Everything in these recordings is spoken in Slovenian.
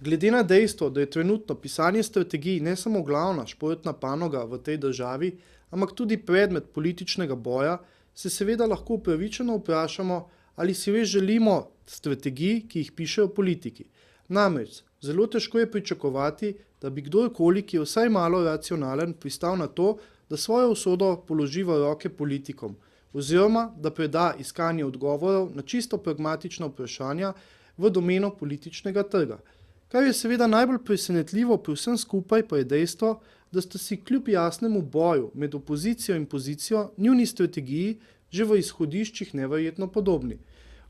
Glede na dejstvo, da je trenutno pisanje strategij ne samo glavna športna panoga v tej državi, ampak tudi predmet političnega boja, se seveda lahko upravičeno vprašamo, ali si res želimo strategij, ki jih pišejo politiki. Namreč, zelo težko je pričakovati, da bi kdorkoli, ki je vsaj malo racionalen, pristal na to, da svojo usodo položi v roke politikom, oziroma da preda iskanje odgovorov na čisto pragmatična vprašanja v domeno političnega trga. Kar je seveda najbolj presenetljivo pri vsem skupaj pa je dejstvo, da sta si kljub jasnemu boju med opozicijo in pozicijo njuni strategiji že v izhodiščih neverjetno podobni.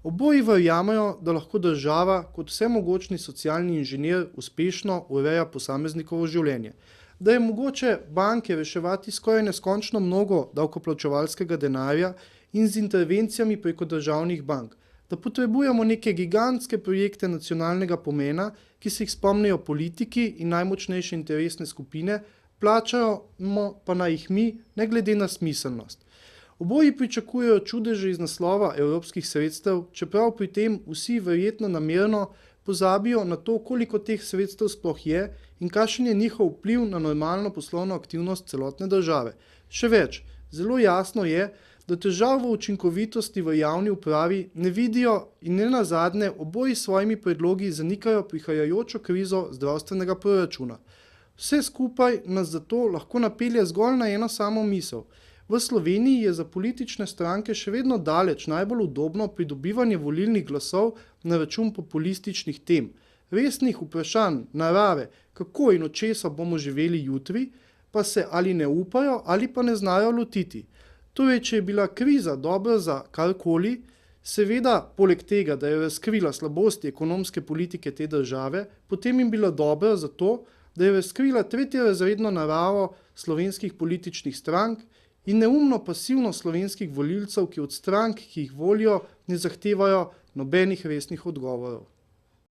Oboji verjamejo, da lahko država kot vsemogočni socialni inženir uspešno ureja posameznikovo življenje, da je mogoče banke reševati skoraj neskončno mnogo davkoplačevalskega denarja in z intervencijami preko državnih bank, da potrebujemo neke gigantske projekte nacionalnega pomena, ki se jih spomnijo politiki in najmočnejše interesne skupine, plačamo pa naj jih mi, ne glede na smiselnost. Oboji pričakujejo čudeže iz naslova evropskih sredstev, čeprav pri tem vsi verjetno namerno pozabijo na to, koliko teh sredstev sploh je in kakšen je njihov vpliv na normalno poslovno aktivnost celotne države. Še več, zelo jasno je, da težav v učinkovitosti v javni upravi ne vidijo in ne nazadnje oboji s svojimi predlogi zanikajo prihajajočo krizo zdravstvenega proračuna. Vse skupaj nas zato lahko napelje zgolj na eno samo misel. V Sloveniji je za politične stranke še vedno daleč najbolj udobno pridobivanje volilnih glasov na račun populističnih tem. Resnih vprašanj narave, kako in od česa bomo živeli jutri, pa se ali ne upajo ali pa ne znajo lotiti. Torej, če je bila kriza dobra za karkoli, seveda, poleg tega, da je razkrila slabosti ekonomske politike te države, potem jim bila dobra zato, da je razkrila tretjerazredno naravo slovenskih političnih strank in neumno pasivnost slovenskih volilcev, ki od strank, ki jih volijo, ne zahtevajo nobenih resnih odgovorov.